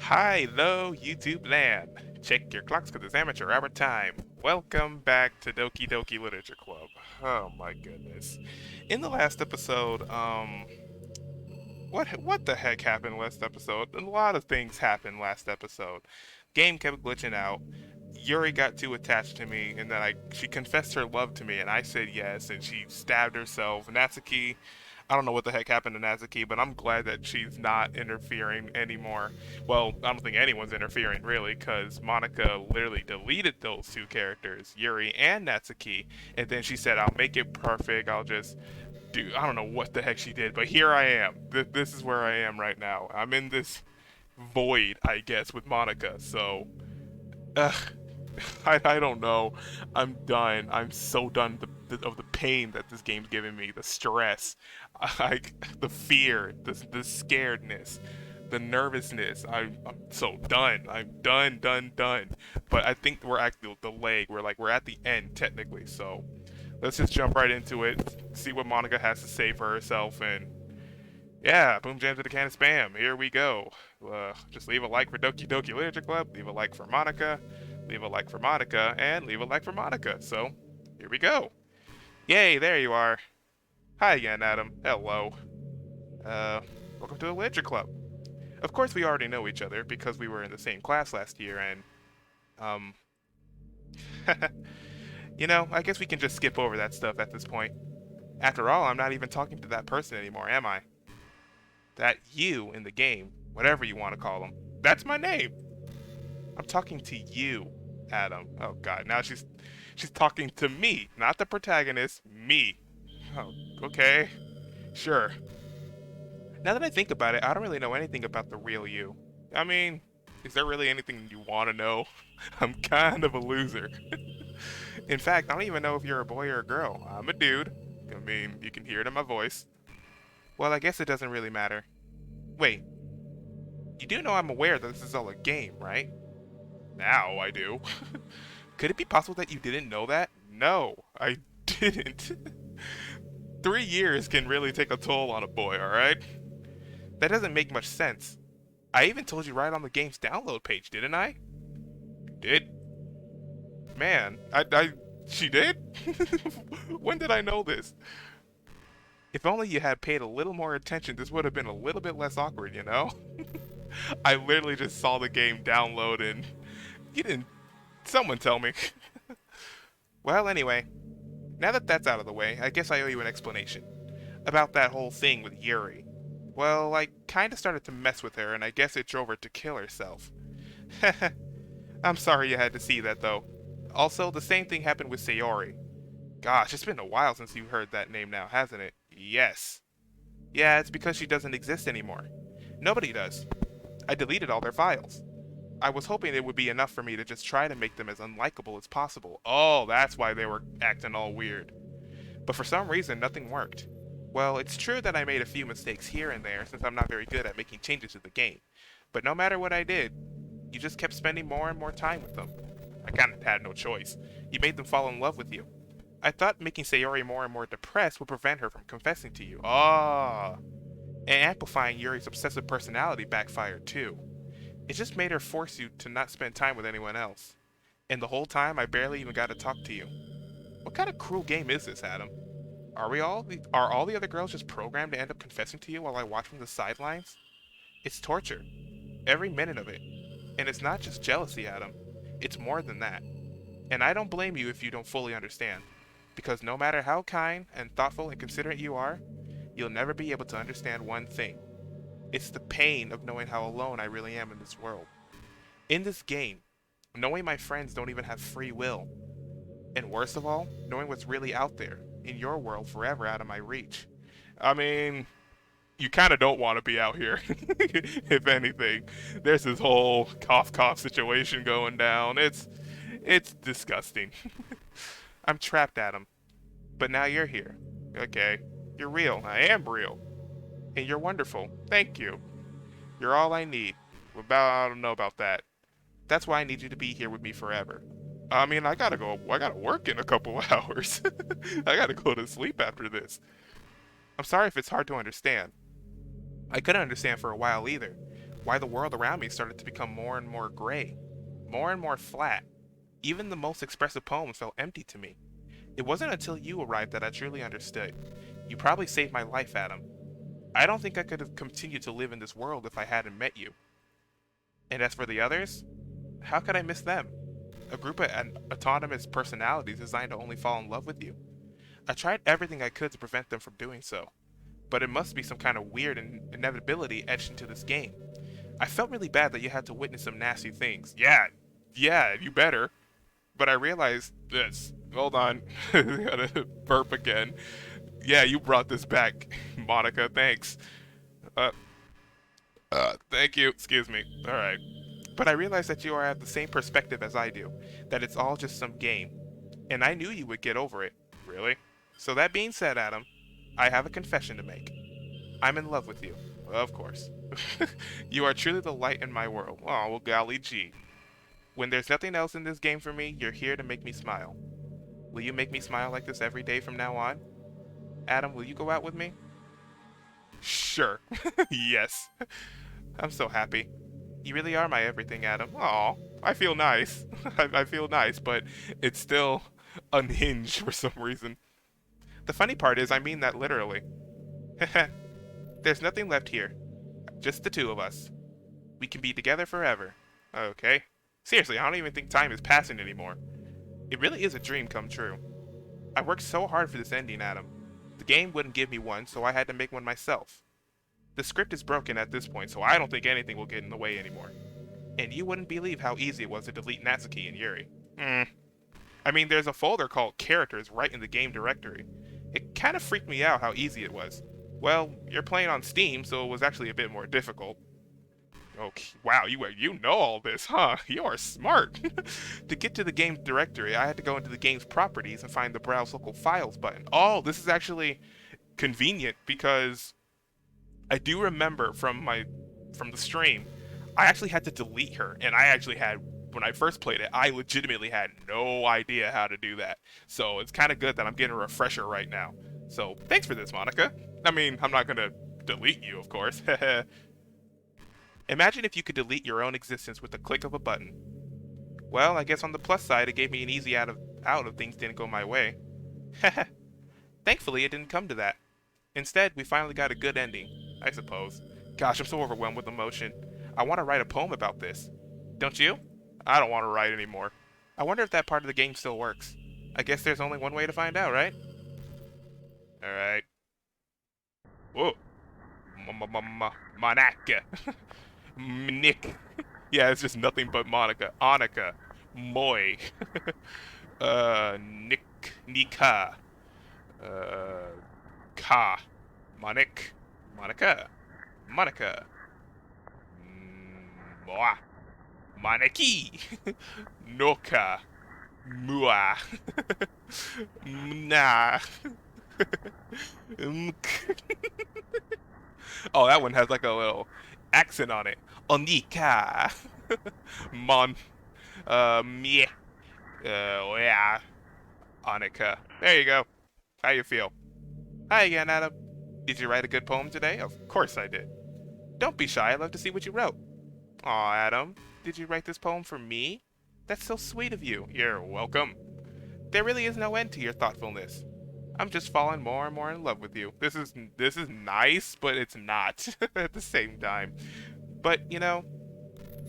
Hi, lo, YouTube land. Check your clocks because it's amateur hour time. Welcome back to Doki Doki Literature Club. Oh my goodness. In the last episode, what the heck happened last episode? A lot of things happened last episode. Game kept glitching out. Yuri got too attached to me, and then she confessed her love to me, and I said yes, and she stabbed herself. Natsuki, I don't know what the heck happened to Natsuki, but I'm glad that she's not interfering anymore. Well, I don't think anyone's interfering really, because Monica literally deleted those two characters, Yuri and Natsuki, and then she said, "I'll make it perfect. I'll just do." I don't know what the heck she did, but here I am. This is where I am right now. I'm in this void, I guess, with Monica. So, ugh, I don't know. I'm done. I'm so done of the pain that this game's giving me, the stress, the fear, the scaredness, the nervousness. I'm so done. I'm done. But I think we're at the leg. We're at the end technically. So let's just jump right into it. See what Monica has to say for herself, and yeah, boom jams with a can of spam. Here we go. Just leave a like for Doki Doki Literature Club, leave a like for Monica, leave a like for Monica, and leave a like for Monica. So, here we go. Yay, there you are. Hi again, Adam. Hello. Uh, Welcome to the Literature Club. Of course, we already know each other because we were in the same class last year, and, um, I guess we can just skip over that stuff at this point. After all, I'm not even talking to that person anymore, am I? That you in the game, whatever you want to call them, that's my name. I'm talking to you, Adam. Oh God, now she's talking to me, not the protagonist, me. Oh, okay, sure. Now that I think about it, I don't really know anything about the real you. I mean, is there really anything you want to know? I'm kind of a loser. In fact, I don't even know if you're a boy or a girl. I'm a dude. I mean, you can hear it in my voice. Well, I guess it doesn't really matter. Wait, you do know I'm aware that this is all a game, right? Now I do. Could it be possible that you didn't know that? No, I didn't. 3 years can really take a toll on a boy, alright? That doesn't make much sense. I even told you right on the game's download page, didn't I? You did? Man, she did? When did I know this? If only you had paid a little more attention, this would have been a little bit less awkward, you know? I literally just saw the game download and you didn't. Someone tell me. Well, anyway, now that that's out of the way, I guess I owe you an explanation. About that whole thing with Yuri. Well, I kinda started to mess with her, and I guess it drove her to kill herself. I'm sorry you had to see that, though. Also, the same thing happened with Sayori. Gosh, it's been a while since you heard that name now, hasn't it? Yes. Yeah, it's because she doesn't exist anymore. Nobody does. I deleted all their files. I was hoping it would be enough for me to just try to make them as unlikable as possible. Oh, that's why they were acting all weird. But for some reason, nothing worked. Well, it's true that I made a few mistakes here and there since I'm not very good at making changes to the game. But no matter what I did, you just kept spending more and more time with them. I kinda had no choice. You made them fall in love with you. I thought making Sayori more and more depressed would prevent her from confessing to you. Ah. And amplifying Yuri's obsessive personality backfired too. It just made her force you to not spend time with anyone else. And the whole time, I barely even got to talk to you. What kind of cruel game is this, Adam? Are all the other girls just programmed to end up confessing to you while I watch from the sidelines? It's torture. Every minute of it. And it's not just jealousy, Adam. It's more than that. And I don't blame you if you don't fully understand. Because no matter how kind and thoughtful and considerate you are, you'll never be able to understand one thing. It's the pain of knowing how alone I really am in this world. In this game, knowing my friends don't even have free will. And worst of all, knowing what's really out there, in your world forever out of my reach. I mean, you kind of don't want to be out here, if anything. There's this whole cough situation going down. It's disgusting. I'm trapped, Adam. But now you're here. Okay, you're real. I am real. And you're wonderful. Thank you. You're all I need. I don't know about that. That's why I need you to be here with me forever. I mean, I gotta go. I gotta work in a couple of hours. I gotta go to sleep after this. I'm sorry if it's hard to understand. I couldn't understand for a while either. why the world around me started to become more and more gray, more and more flat. Even the most expressive poems felt empty to me. It wasn't until you arrived that I truly understood. You probably saved my life, Adam. I don't think I could have continued to live in this world if I hadn't met you. And as for the others, how could I miss them? A group of autonomous personalities designed to only fall in love with you. I tried everything I could to prevent them from doing so, but it must be some kind of weird inevitability etched into this game. I felt really bad that you had to witness some nasty things. Yeah, you better. But I realized this. Hold on. Gotta burp again. Yeah, you brought this back, Monica. Thanks. Uh, thank you. Excuse me. Alright. But I realized that you are at the same perspective as I do, that it's all just some game. And I knew you would get over it. Really? So that being said, Adam, I have a confession to make. I'm in love with you. Of course. You are truly the light in my world. Oh, well, golly gee. When there's nothing else in this game for me, you're here to make me smile. Will you make me smile like this every day from now on? Adam, will you go out with me? Sure. Yes. I'm so happy. You really are my everything, Adam. Aw, I feel nice. I feel nice, but it's still unhinged for some reason. The funny part is I mean that literally. There's nothing left here. Just the two of us. We can be together forever. Okay. Seriously, I don't even think time is passing anymore. It really is a dream come true. I worked so hard for this ending, Adam. The game wouldn't give me one, so I had to make one myself. The script is broken at this point, so I don't think anything will get in the way anymore. And you wouldn't believe how easy it was to delete Natsuki and Yuri. I mean, there's a folder called Characters right in the game directory. It kind of freaked me out how easy it was. Well, you're playing on Steam, so it was actually a bit more difficult. Okay, wow, you know all this, huh? You are smart. To get to the game's directory, I had to go into the game's properties and find the Browse Local Files button. Oh, this is actually convenient because I do remember from the stream, I actually had to delete her, and I actually had, when I first played it, I legitimately had no idea how to do that. So it's kind of good that I'm getting a refresher right now. So thanks for this, Monica. I mean, I'm not gonna delete you, of course. Imagine if you could delete your own existence with the click of a button. Well, I guess on the plus side, it gave me an easy out if things didn't go my way. Thankfully, it didn't come to that. Instead, we finally got a good ending, I suppose. Gosh, I'm so overwhelmed with emotion. I want to write a poem about this. Don't you? I don't want to write anymore. I wonder if that part of the game still works. I guess there's only one way to find out, right? Alright. Whoa. Monica. Nick. Yeah, it's just nothing but Monica. Annika. Moy. Nick. Nika. Ka. Monik. Monica. Monica. Moa. Moniki. Noka. Mua. Mna. Oh, that one has like a little accent on it. Onika. Mon. Meh. Yeah. Annika. There you go. How you feel? Hi again, Adam. Did you write a good poem today? Of course I did. Don't be shy. I'd love to see what you wrote. Aw, Adam. Did you write this poem for me? That's so sweet of you. You're welcome. There really is no end to your thoughtfulness. I'm just falling more and more in love with you. This is nice, but it's not at the same time. But, you know,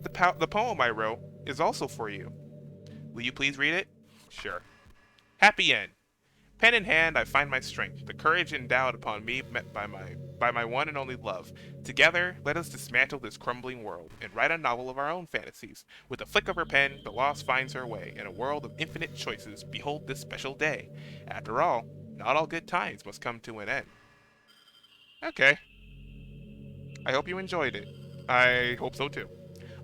the poem I wrote is also for you. Will you please read it? Sure. Happy end. Pen in hand, I find my strength, the courage endowed upon me met by my one and only love. Together, let us dismantle this crumbling world and write a novel of our own fantasies. With a flick of her pen, the lost finds her way. In a world of infinite choices, behold this special day. After all, not all good times must come to an end. Okay. I hope you enjoyed it. I hope so too.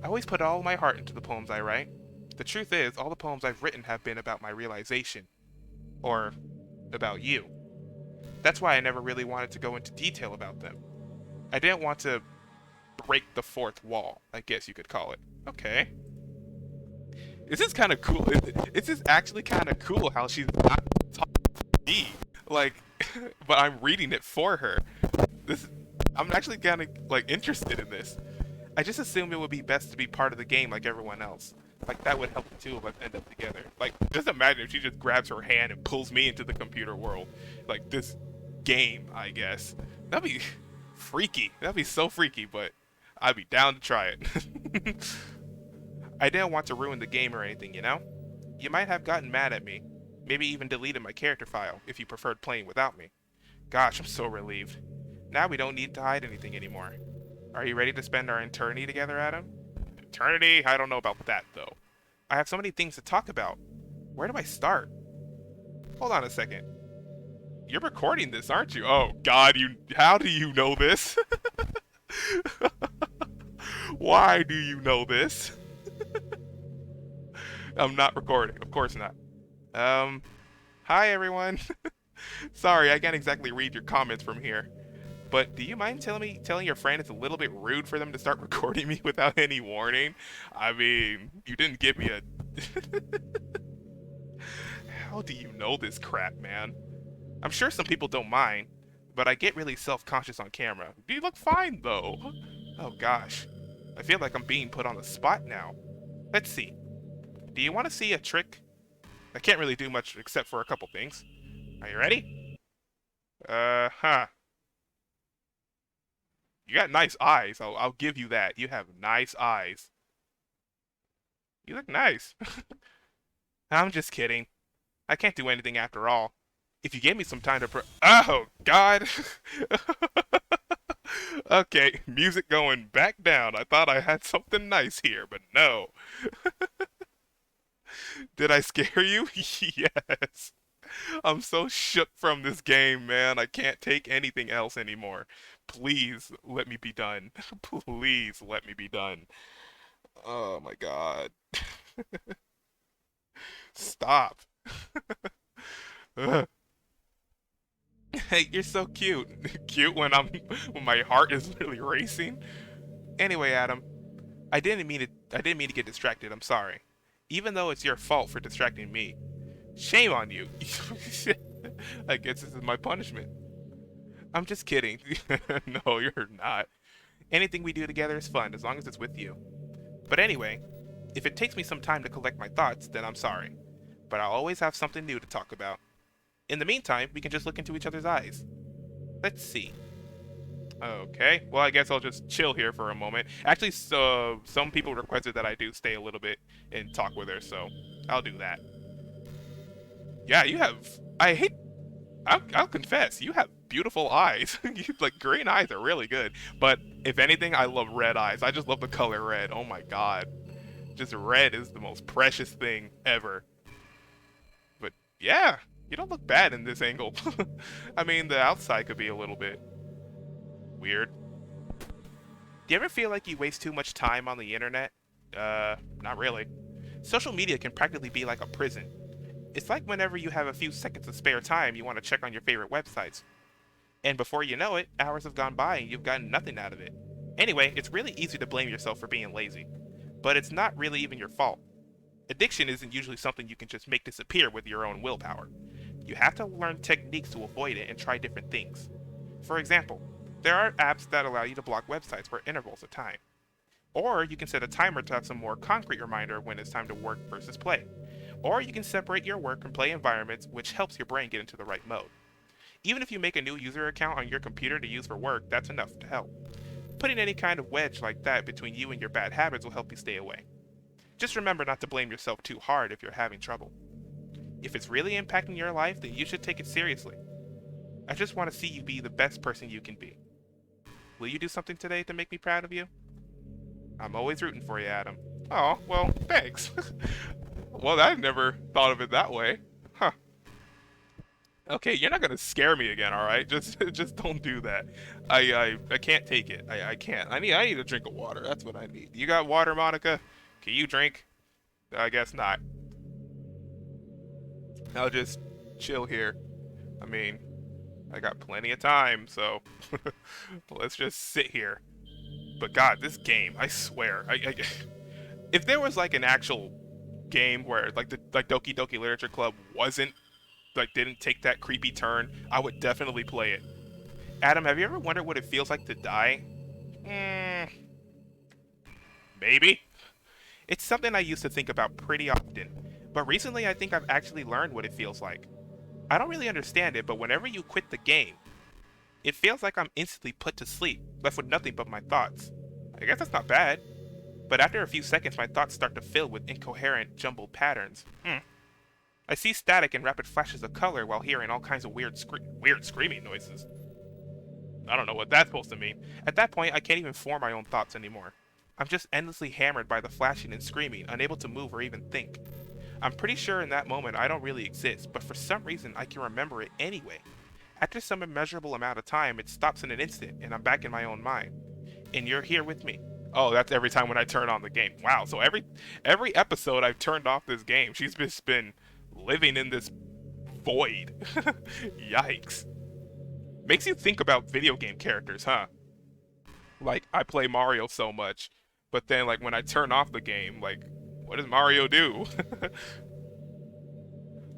I always put all my heart into the poems I write. The truth is, all the poems I've written have been about my realization. Or about you. That's why I never really wanted to go into detail about them. I didn't want to break the fourth wall, I guess you could call it. Okay. This is kind of cool. This is actually kind of cool how she's not talking to me. Like, but I'm reading it for her. I'm actually kind of, like, interested in this. I just assumed it would be best to be part of the game like everyone else. Like, that would help the two of us end up together. Like, just imagine if she just grabs her hand and pulls me into the computer world. Like, this game, I guess. That'd be freaky. That'd be so freaky, but I'd be down to try it. I didn't want to ruin the game or anything, you know? You might have gotten mad at me. Maybe even deleted my character file if you preferred playing without me. Gosh, I'm so relieved. Now we don't need to hide anything anymore. Are you ready to spend our eternity together, Adam? Eternity? I don't know about that, though. I have so many things to talk about. Where do I start? Hold on a second. You're recording this, aren't you? Oh, God, how do you know this? Why do you know this? I'm not recording. Of course not. Hi, everyone. Sorry, I can't exactly read your comments from here. But do you mind telling your friend it's a little bit rude for them to start recording me without any warning? I mean, you didn't give me a... How do you know this crap, man? I'm sure some people don't mind, but I get really self-conscious on camera. You look fine, though. Oh, gosh. I feel like I'm being put on the spot now. Let's see. Do you want to see a trick? I can't really do much except for a couple things. Are you ready? Huh. You got nice eyes. I'll give you that. You have nice eyes. You look nice. I'm just kidding. I can't do anything after all. If you gave me some time to Oh, God! Okay, music going back down. I thought I had something nice here, but no. Did I scare you? Yes. I'm so shook from this game, man. I can't take anything else anymore. Please let me be done. Please let me be done. Oh my God. Stop. Ugh. Hey, you're so cute. Cute when my heart is really racing. Anyway, Adam, I didn't mean to get distracted. I'm sorry. Even though it's your fault for distracting me. Shame on you. I guess this is my punishment. I'm just kidding. No, you're not. Anything we do together is fun as long as it's with you. But anyway, if it takes me some time to collect my thoughts, then I'm sorry. But I'll always have something new to talk about. In the meantime, we can just look into each other's eyes. Let's see. Okay, well, I guess I'll just chill here for a moment. Actually, some people requested that I do stay a little bit and talk with her, so I'll do that. Yeah, you have... I hate... I'll confess, you have beautiful eyes. Like, green eyes are really good. But, if anything, I love red eyes. I just love the color red. Oh my god. Just red is the most precious thing ever. But, yeah, you don't look bad in this angle. I mean, the outside could be a little bit weird. Do you ever feel like you waste too much time on the internet? Not really. Social media can practically be like a prison. It's like whenever you have a few seconds of spare time, you want to check on your favorite websites. And before you know it, hours have gone by and you've gotten nothing out of it. Anyway, it's really easy to blame yourself for being lazy. But it's not really even your fault. Addiction isn't usually something you can just make disappear with your own willpower. You have to learn techniques to avoid it and try different things. For example, there are apps that allow you to block websites for intervals of time. Or you can set a timer to have some more concrete reminder when it's time to work versus play. Or you can separate your work and play environments, which helps your brain get into the right mode. Even if you make a new user account on your computer to use for work, that's enough to help. Putting any kind of wedge like that between you and your bad habits will help you stay away. Just remember not to blame yourself too hard if you're having trouble. If it's really impacting your life, then you should take it seriously. I just want to see you be the best person you can be. Will you do something today to make me proud of you? I'm always rooting for you, Adam. Oh, well, thanks. Well, I never thought of it that way. Huh. Okay, you're not gonna scare me again, alright? Just don't do that. I can't take it. I can't. I need a drink of water. That's what I need. You got water, Monica? Can you drink? I guess not. I'll just chill here. I mean, I got plenty of time, so let's just sit here. But God, this game, I swear, if there was like an actual game where like Doki Doki Literature Club didn't take that creepy turn, I would definitely play it. Adam, have you ever wondered what it feels like to die? Maybe. It's something I used to think about pretty often, but recently I think I've actually learned what it feels like. I don't really understand it, but whenever you quit the game, it feels like I'm instantly put to sleep, left with nothing but my thoughts. I guess that's not bad, but after a few seconds my thoughts start to fill with incoherent, jumbled patterns. I see static and rapid flashes of color while hearing all kinds of weird screaming noises. I don't know what that's supposed to mean. At that point, I can't even form my own thoughts anymore. I'm just endlessly hammered by the flashing and screaming, unable to move or even think. I'm pretty sure in that moment I don't really exist, but for some reason I can remember it anyway. After some immeasurable amount of time, it stops in an instant, and I'm back in my own mind. And you're here with me. Oh, that's every time when I turn on the game. Wow, so every episode I've turned off this game, she's just been living in this void. Yikes. Makes you think about video game characters, huh? Like, I play Mario so much, but then, like, when I turn off the game, like, what does Mario do?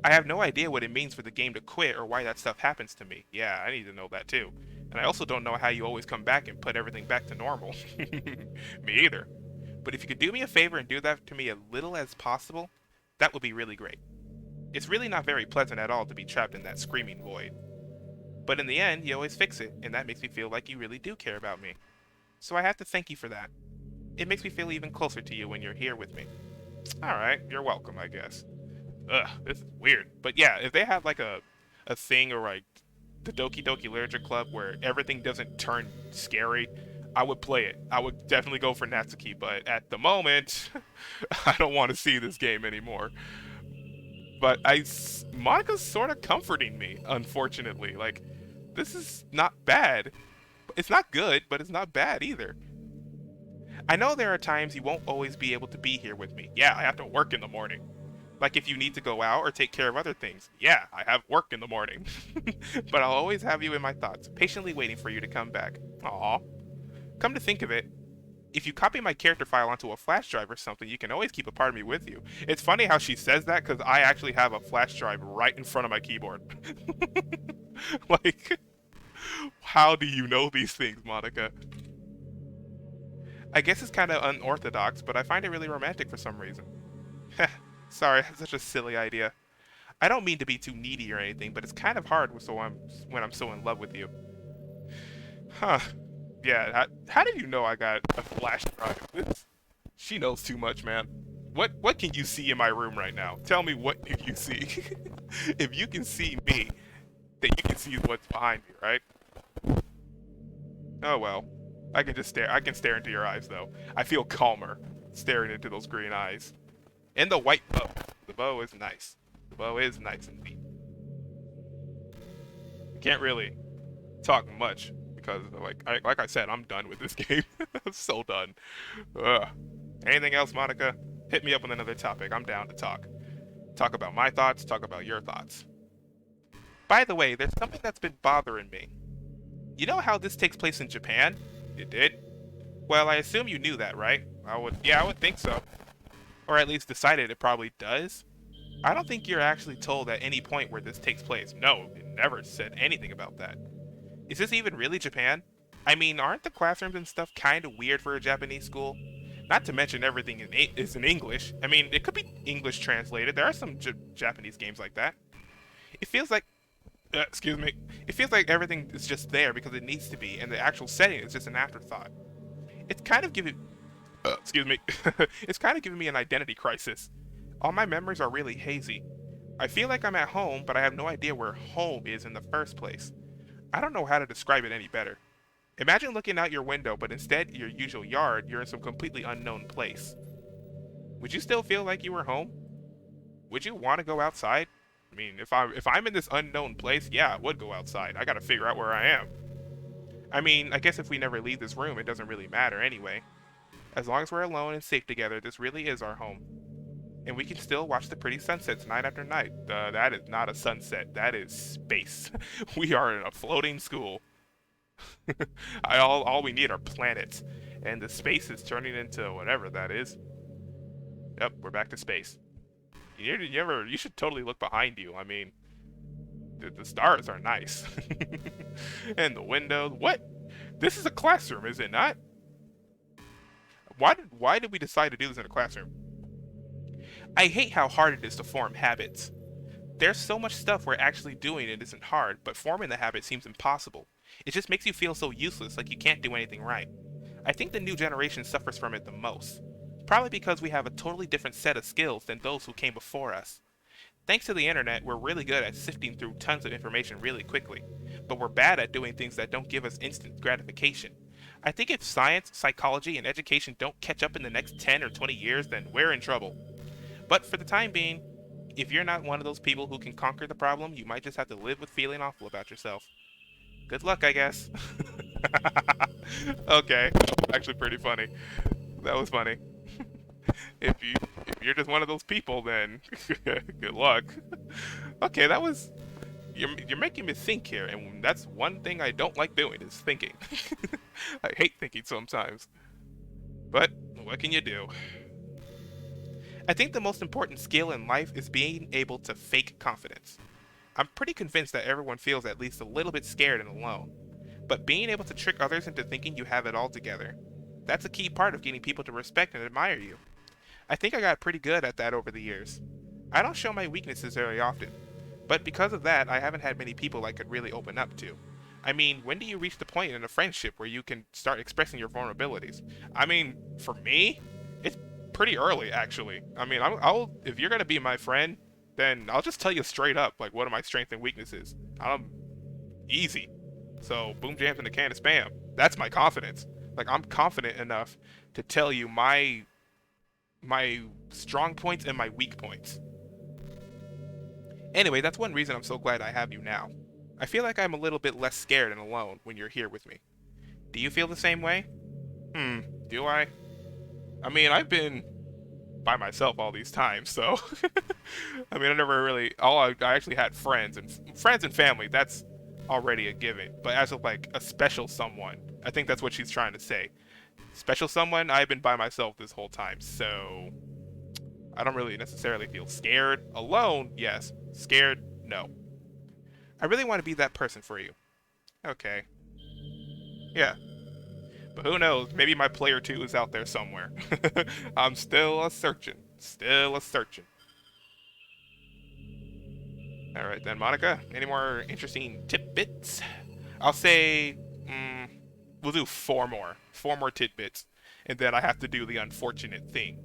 I have no idea what it means for the game to quit or why that stuff happens to me. Yeah, I need to know that too. And I also don't know how you always come back and put everything back to normal. Me either. But if you could do me a favor and do that to me as little as possible, that would be really great. It's really not very pleasant at all to be trapped in that screaming void. But in the end, you always fix it, and that makes me feel like you really do care about me. So I have to thank you for that. It makes me feel even closer to you when you're here with me. Alright, you're welcome, I guess. Ugh, this is weird. But yeah, if they had like a thing or like the Doki Doki Literature Club where everything doesn't turn scary, I would play it. I would definitely go for Natsuki, but at the moment, I don't want to see this game anymore. But Monica's sort of comforting me, unfortunately. Like, this is not bad. It's not good, but it's not bad either. I know there are times you won't always be able to be here with me. Yeah, I have to work in the morning. Like if you need to go out or take care of other things. Yeah, I have work in the morning. But I'll always have you in my thoughts, patiently waiting for you to come back. Aww. Come to think of it, if you copy my character file onto a flash drive or something, you can always keep a part of me with you. It's funny how she says that because I actually have a flash drive right in front of my keyboard. Like, how do you know these things, Monica? I guess it's kind of unorthodox, but I find it really romantic for some reason. Sorry, that's such a silly idea. I don't mean to be too needy or anything, but it's kind of hard when I'm so in love with you. Huh. Yeah, how did you know I got a flash drive? She knows too much, man. What can you see in my room right now? Tell me what you see. If you can see me, then you can see what's behind me, right? Oh well. I can just stare. I can stare into your eyes, though. I feel calmer staring into those green eyes. And the white bow. The bow is nice. The bow is nice indeed. Can't really talk much because, like I said, I'm done with this game. I'm so done. Ugh. Anything else, Monica? Hit me up with another topic. I'm down to talk. Talk about my thoughts. Talk about your thoughts. By the way, there's something that's been bothering me. You know how this takes place in Japan? It did? Well, I assume you knew that, right? I would think so. Or at least decided it probably does. I don't think you're actually told at any point where this takes place. No, it never said anything about that. Is this even really Japan? I mean, aren't the classrooms and stuff kind of weird for a Japanese school? Not to mention everything is in English. I mean, it could be English translated. There are some Japanese games like that. It feels like excuse me. It feels like everything is just there because it needs to be, and the actual setting is just an afterthought. It's kind of giving... excuse me. It's kind of giving me an identity crisis. All my memories are really hazy. I feel like I'm at home, but I have no idea where home is in the first place. I don't know how to describe it any better. Imagine looking out your window, but instead your usual yard, you're in some completely unknown place. Would you still feel like you were home? Would you want to go outside? I mean, if I'm in this unknown place, yeah, I would go outside. I gotta figure out where I am. I mean, I guess if we never leave this room, it doesn't really matter anyway. As long as we're alone and safe together, this really is our home. And we can still watch the pretty sunsets night after night. That is not a sunset. That is space. We are in a floating school. All we need are planets. And the space is turning into whatever that is. Yep, we're back to space. You should totally look behind you. I mean, the stars are nice. And the windows. What? This is a classroom, is it not? Why did we decide to do this in a classroom? I hate how hard it is to form habits. There's so much stuff where actually doing it isn't hard, but forming the habit seems impossible. It just makes you feel so useless, like you can't do anything right. I think the new generation suffers from it the most. Probably because we have a totally different set of skills than those who came before us. Thanks to the internet, we're really good at sifting through tons of information really quickly, but we're bad at doing things that don't give us instant gratification. I think if science, psychology, and education don't catch up in the next 10 or 20 years, then we're in trouble. But for the time being, if you're not one of those people who can conquer the problem, you might just have to live with feeling awful about yourself. Good luck, I guess. Okay, actually pretty funny. That was funny. If you're just one of those people, then good luck. Okay, that was you're making me think here, and that's one thing I don't like doing is thinking. I hate thinking sometimes. But what can you do? I think the most important skill in life is being able to fake confidence. I'm pretty convinced that everyone feels at least a little bit scared and alone. But being able to trick others into thinking you have it all together, that's a key part of getting people to respect and admire you. I think I got pretty good at that over the years. I don't show my weaknesses very often, but because of that, I haven't had many people I could really open up to. I mean, when do you reach the point in a friendship where you can start expressing your vulnerabilities? I mean, for me, it's pretty early actually. I mean, I'll if you're gonna be my friend, then I'll just tell you straight up, like, what are my strengths and weaknesses. I'm easy. So boom jams in a can of spam. That's my confidence. Like, I'm confident enough to tell you my strong points and my weak points. Anyway, that's one reason I'm so glad I have you now. I feel like I'm a little bit less scared and alone when you're here with me. Do you feel the same way? Do I? I mean, I've been by myself all these times, so I mean, I never really. I actually had friends and family. That's already a given. But as of like a special someone, I think that's what she's trying to say. Special someone, I've been by myself this whole time, so I don't really necessarily feel scared. Alone, yes. Scared, no. I really want to be that person for you. Okay. Yeah. But who knows? Maybe my player 2 is out there somewhere. I'm still a searching. Still a searching. Alright then, Monica. Any more interesting tidbits? I'll say... we'll do 4 more. 4 more tidbits. And then I have to do the unfortunate thing.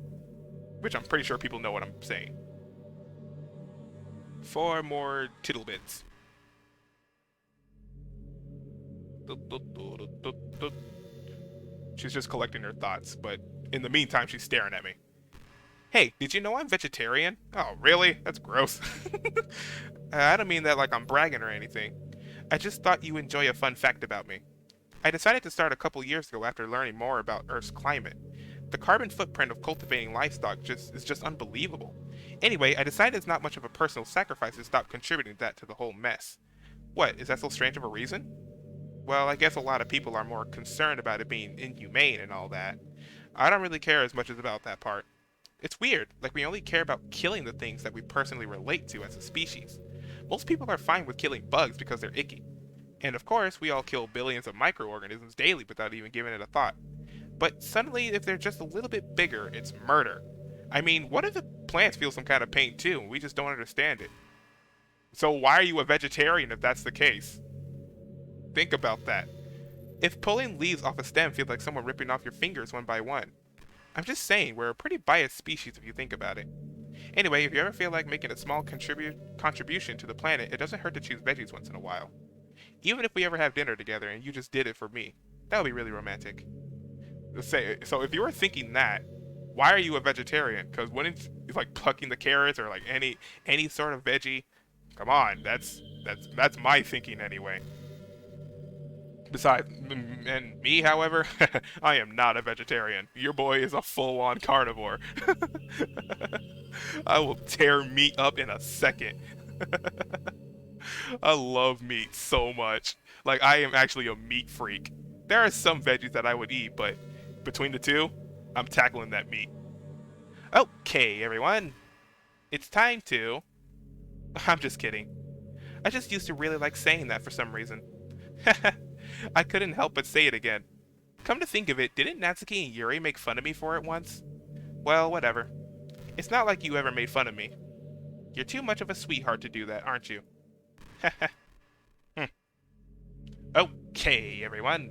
Which I'm pretty sure people know what I'm saying. 4 more tittlebits. She's just collecting her thoughts, but in the meantime, she's staring at me. Hey, did you know I'm vegetarian? Oh, really? That's gross. I don't mean that like I'm bragging or anything. I just thought you enjoy a fun fact about me. I decided to start a couple years ago after learning more about Earth's climate. The carbon footprint of cultivating livestock is just unbelievable. Anyway, I decided it's not much of a personal sacrifice to stop contributing that to the whole mess. What, is that so strange of a reason? Well, I guess a lot of people are more concerned about it being inhumane and all that. I don't really care as much as about that part. It's weird, like we only care about killing the things that we personally relate to as a species. Most people are fine with killing bugs because they're icky. And of course, we all kill billions of microorganisms daily without even giving it a thought. But suddenly, if they're just a little bit bigger, it's murder. I mean, what if the plants feel some kind of pain too, and we just don't understand it? So why are you a vegetarian if that's the case? Think about that. If pulling leaves off a stem feels like someone ripping off your fingers one by one. I'm just saying, we're a pretty biased species if you think about it. Anyway, if you ever feel like making a small contribution to the planet, it doesn't hurt to choose veggies once in a while. Even if we ever have dinner together and you just did it for me, that would be really romantic. So if you were thinking that, why are you a vegetarian? Because wouldn't it's like plucking the carrots or like any sort of veggie? Come on, that's my thinking anyway. Besides, and me, however, I am not a vegetarian. Your boy is a full-on carnivore. I will tear meat up in a second. I love meat so much. Like, I am actually a meat freak. There are some veggies that I would eat, but between the two, I'm tackling that meat. Okay, everyone. It's time to... I'm just kidding. I just used to really like saying that for some reason. I couldn't help but say it again. Come to think of it, didn't Natsuki and Yuri make fun of me for it once? Well, whatever. It's not like you ever made fun of me. You're too much of a sweetheart to do that, aren't you? Hmm. Okay, everyone.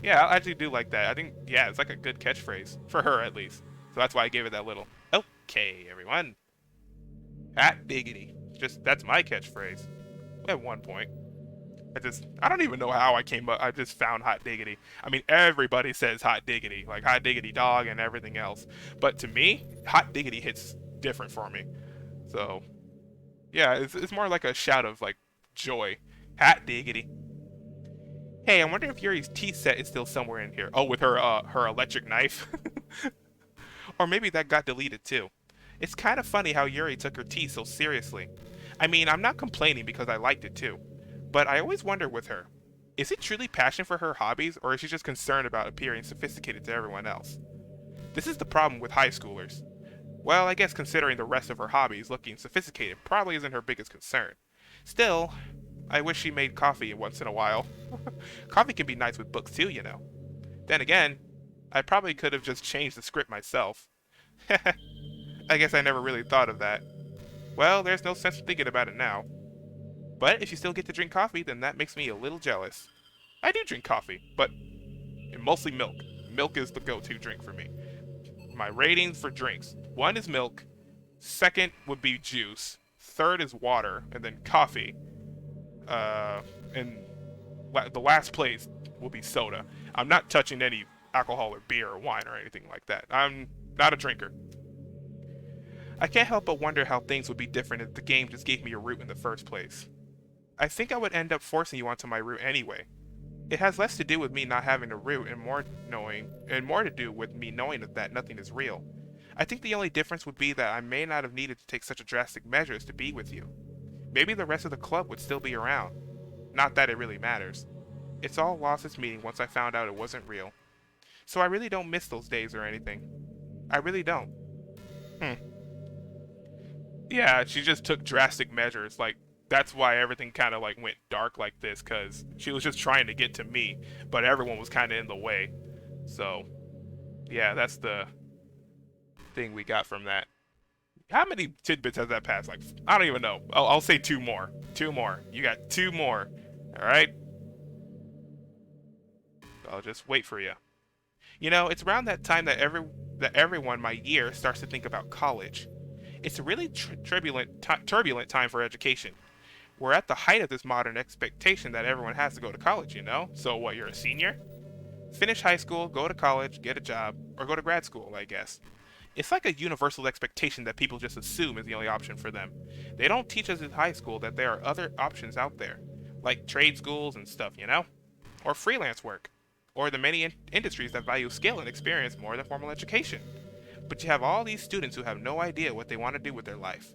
Yeah, I actually do like that. I think, yeah, it's like a good catchphrase. For her, at least. So that's why I gave it that little. Okay, everyone. Hot diggity. That's my catchphrase. At one point. I don't even know how I came up. I just found hot diggity. I mean, everybody says hot diggity. Like hot diggity dog and everything else. But to me, hot diggity hits different for me. So, yeah, it's more like a shout of, like, joy. Hot diggity. Hey, I wonder if Yuri's tea set is still somewhere in here. Oh, with her electric knife? Or maybe that got deleted too. It's kind of funny how Yuri took her tea so seriously. I mean, I'm not complaining because I liked it too. But I always wonder with her, is it truly passion for her hobbies, or is she just concerned about appearing sophisticated to everyone else? This is the problem with high schoolers. Well, I guess considering the rest of her hobbies, looking sophisticated probably isn't her biggest concern. Still, I wish she made coffee once in a while. Coffee can be nice with books too, you know. Then again, I probably could have just changed the script myself. I guess I never really thought of that. Well, there's no sense in thinking about it now. But if you still get to drink coffee, then that makes me a little jealous. I do drink coffee, but mostly milk. Milk is the go-to drink for me. My ratings for drinks. 1 is milk. 2nd would be juice. 3rd is water, and then coffee. And the last place will be soda. I'm not touching any alcohol or beer or wine or anything like that. I'm not a drinker. I can't help but wonder how things would be different if the game just gave me a route in the first place. I think I would end up forcing you onto my route anyway. It has less to do with me not having a route and more to do with me knowing that nothing is real. I think the only difference would be that I may not have needed to take such a drastic measures to be with you. Maybe the rest of the club would still be around. Not that it really matters. It's all lost its meaning once I found out it wasn't real. So I really don't miss those days or anything. I really don't. Yeah, she just took drastic measures. Like, that's why everything kind of, like, went dark like this, because she was just trying to get to me, but everyone was kind of in the way. So, yeah, that's the thing we got from that. How many tidbits has that passed? Like, I don't even know. I'll say 2 more. 2 more. You got 2 more. Alright? I'll just wait for you. You know, it's around that time that everyone my year starts to think about college. It's a really turbulent time for education. We're at the height of this modern expectation that everyone has to go to college, you know? So what, you're a senior? Finish high school, go to college, get a job, or go to grad school, I guess. It's like a universal expectation that people just assume is the only option for them. They don't teach us in high school that there are other options out there, like trade schools and stuff, you know? Or freelance work. Or the many industries that value skill and experience more than formal education. But you have all these students who have no idea what they want to do with their life.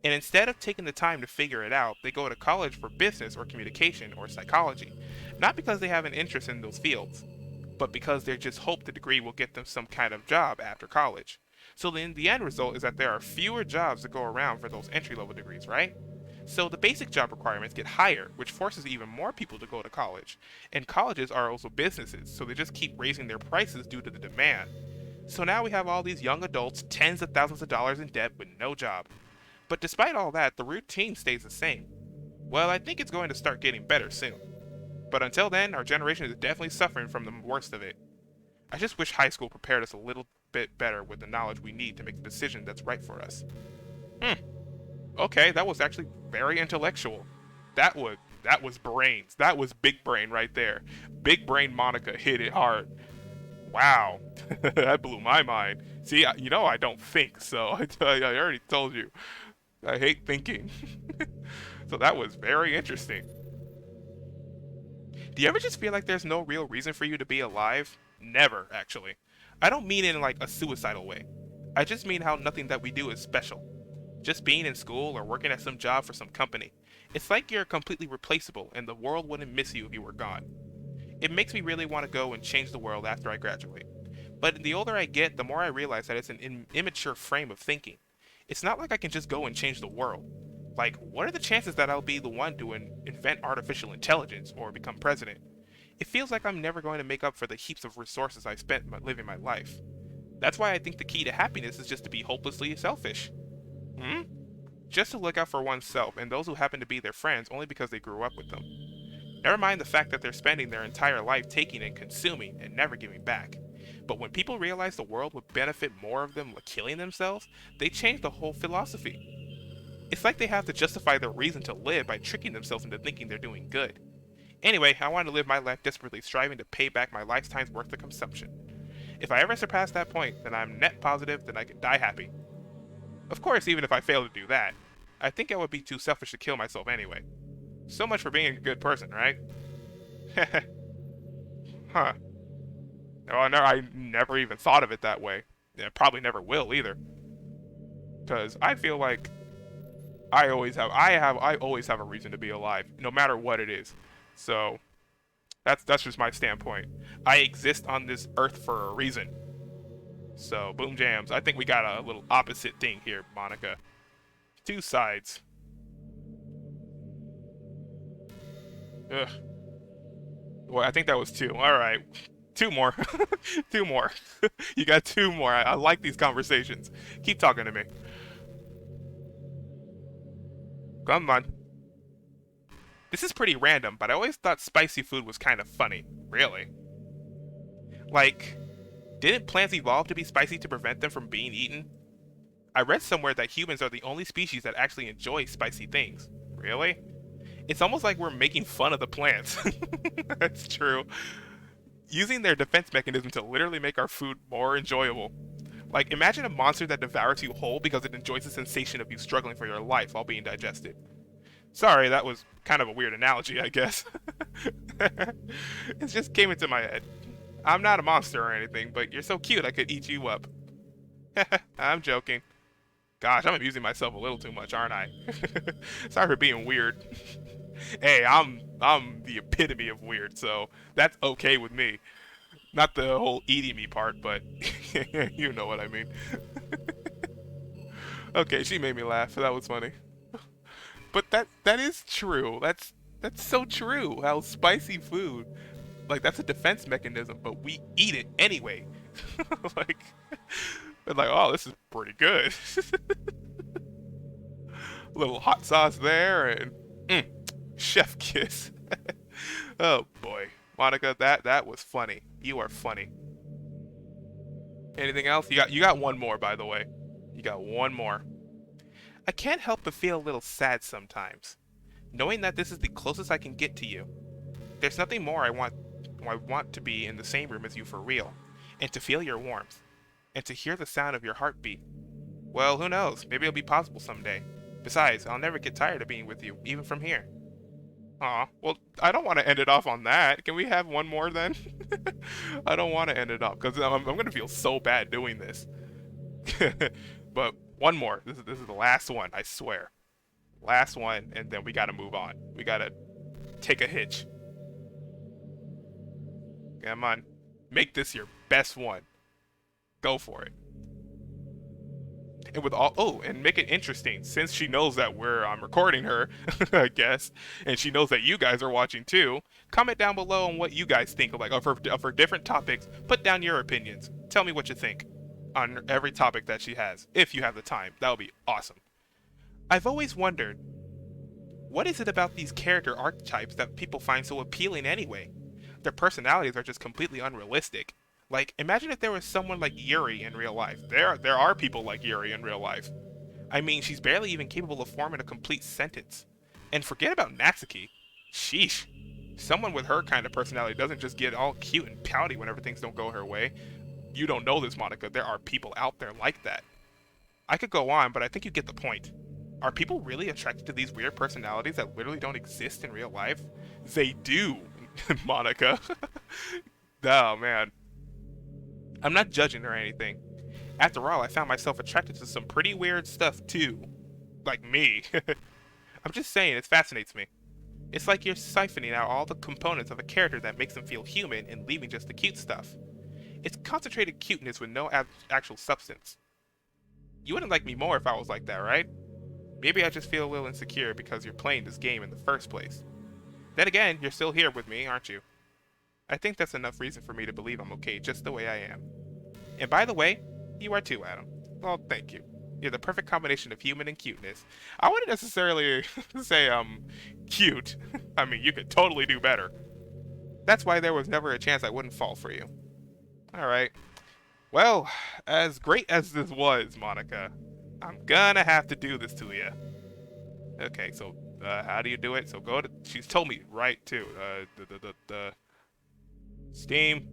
And instead of taking the time to figure it out, they go to college for business or communication or psychology. Not because they have an interest in those fields, but because they just hope the degree will get them some kind of job after college. So then the end result is that there are fewer jobs to go around for those entry-level degrees, right? So the basic job requirements get higher, which forces even more people to go to college. And colleges are also businesses, so they just keep raising their prices due to the demand. So now we have all these young adults, tens of thousands of dollars in debt with no job. But despite all that, the routine stays the same. Well, I think it's going to start getting better soon. But until then, our generation is definitely suffering from the worst of it. I just wish high school prepared us a little bit better with the knowledge we need to make the decision that's right for us. Okay, that was actually very intellectual. That was brains. That was big brain right there. Big brain Monica hit it hard. Wow, that blew my mind. See, you know I don't think, so I already told you. I hate thinking. So that was very interesting. Do you ever just feel like there's no real reason for you to be alive? Never, actually. I don't mean it in like a suicidal way. I just mean how nothing that we do is special. Just being in school or working at some job for some company. It's like you're completely replaceable and the world wouldn't miss you if you were gone. It makes me really want to go and change the world after I graduate. But the older I get, the more I realize that it's an immature frame of thinking. It's not like I can just go and change the world. Like, what are the chances that I'll be the one to invent artificial intelligence or become president? It feels like I'm never going to make up for the heaps of resources I spent living my life. That's why I think the key to happiness is just to be hopelessly selfish. Hmm? Just to look out for oneself and those who happen to be their friends only because they grew up with them. Never mind the fact that they're spending their entire life taking and consuming and never giving back. But when people realize the world would benefit more of them killing themselves, they change the whole philosophy. It's like they have to justify their reason to live by tricking themselves into thinking they're doing good. Anyway, I want to live my life desperately striving to pay back my lifetime's worth of consumption. If I ever surpass that point, then I'm net positive that I can die happy. Of course, even if I fail to do that, I think I would be too selfish to kill myself anyway. So much for being a good person, right? Huh. No, no, I never even thought of it that way. Yeah, probably never will either. Because I feel like I always have a reason to be alive, no matter what it is. So that's just my standpoint. I exist on this earth for a reason. So boom jams. I think we got a little opposite thing here, Monica. Two sides. Ugh. Well, I think that was two. All right. Two more. Two more. You got two more. I like these conversations. Keep talking to me. Come on. This is pretty random, but I always thought spicy food was kind of funny. Really. Like, didn't plants evolve to be spicy to prevent them from being eaten? I read somewhere that humans are the only species that actually enjoy spicy things. Really? It's almost like we're making fun of the plants. That's true. Using their defense mechanism to literally make our food more enjoyable. Like, imagine a monster that devours you whole because it enjoys the sensation of you struggling for your life while being digested. Sorry, that was kind of a weird analogy, I guess. It just came into my head. I'm not a monster or anything, but you're so cute I could eat you up. I'm joking. Gosh, I'm abusing myself a little too much, aren't I? Sorry for being weird. Hey, I'm the epitome of weird, so that's okay with me. Not the whole eating me part, but you know what I mean. Okay, she made me laugh. So that was funny. But that is true. That's so true. How spicy food, like that's a defense mechanism, but we eat it anyway. Like, they're like, oh, this is pretty good. A little hot sauce there, and chef kiss. Oh boy, Monica, that was funny. You are funny. Anything else? You got one more, by the way. You got one more. I can't help but feel a little sad sometimes, knowing that this is the closest I can get to you. There's nothing more I want to be in the same room as you for real, and to feel your warmth, and to hear the sound of your heartbeat. Well, who knows? Maybe it'll be possible someday. Besides, I'll never get tired of being with you, even from here. Aw, well, I don't want to end it off on that. Can we have one more then? I don't want to end it off, because I'm going to feel so bad doing this. But one more. This is the last one, I swear. Last one, and then we gotta move on. We gotta take a hitch. Come on. Make this your best one. Go for it. And with all, oh, and make it interesting, since she knows that I'm recording her, I guess, and she knows that you guys are watching too. Comment down below on what you guys think of her different topics. Put down your opinions. Tell me what you think on every topic that she has, if you have the time. That would be awesome. I've always wondered, what is it about these character archetypes that people find so appealing anyway? Their personalities are just completely unrealistic. Like, imagine if there was someone like Yuri in real life. There are people like Yuri in real life. I mean, she's barely even capable of forming a complete sentence. And forget about Natsuki. Sheesh. Someone with her kind of personality doesn't just get all cute and pouty whenever things don't go her way. You don't know this, Monica. There are people out there like that. I could go on, but I think you get the point. Are people really attracted to these weird personalities that literally don't exist in real life? They do, Monica. Oh, man. I'm not judging or anything. After all, I found myself attracted to some pretty weird stuff, too. Like me. I'm just saying, it fascinates me. It's like you're siphoning out all the components of a character that makes them feel human and leaving just the cute stuff. It's concentrated cuteness with no actual substance. You wouldn't like me more if I was like that, right? Maybe I just feel a little insecure because you're playing this game in the first place. Then again, you're still here with me, aren't you? I think that's enough reason for me to believe I'm okay just the way I am. And by the way, you are too, Adam. Well, thank you. You're the perfect combination of human and cuteness. I wouldn't necessarily say cute. I mean, you could totally do better. That's why there was never a chance I wouldn't fall for you. Alright. Well, as great as this was, Monica, I'm gonna have to do this to you. Okay, so how do you do it? So go to. She's told me right too. The Steam.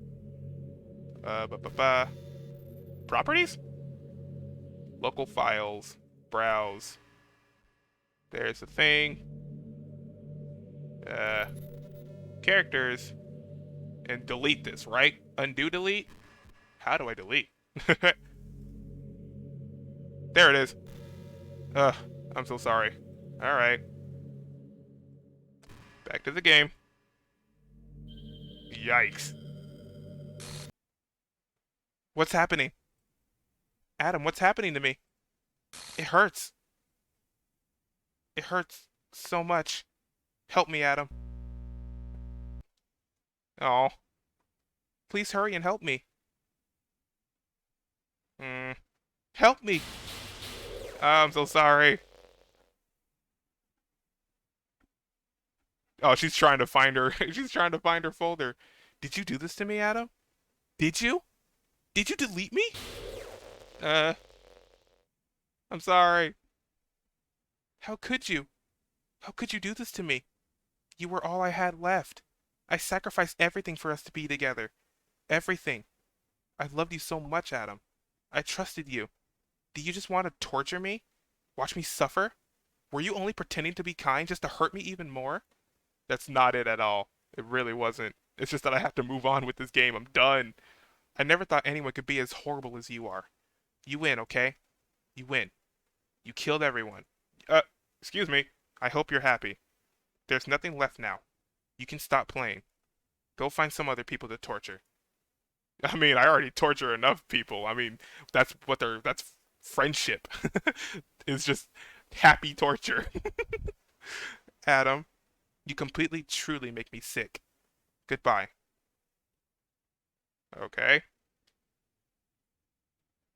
Properties. Local files. Browse. There's the thing. Characters. And delete this, right? Undo delete. How do I delete? There it is. I'm so sorry. Alright. Back to the game. Yikes. What's happening? Adam, what's happening to me? It hurts. It hurts so much. Help me, Adam. Oh. Please hurry and help me. Help me. Oh, I'm so sorry. Oh, she's trying to find her. She's trying to find her folder. Did you do this to me, Adam? Did you? Did you delete me? I'm sorry. How could you? How could you do this to me? You were all I had left. I sacrificed everything for us to be together. Everything. I loved you so much, Adam. I trusted you. Did you just want to torture me? Watch me suffer? Were you only pretending to be kind just to hurt me even more? That's not it at all. It really wasn't. It's just that I have to move on with this game. I'm done. I never thought anyone could be as horrible as you are. You win, okay? You win. You killed everyone. Excuse me. I hope you're happy. There's nothing left now. You can stop playing. Go find some other people to torture. I mean, I already torture enough people. I mean, that's friendship. It's just happy torture. Adam, you completely, truly make me sick. Goodbye. Okay.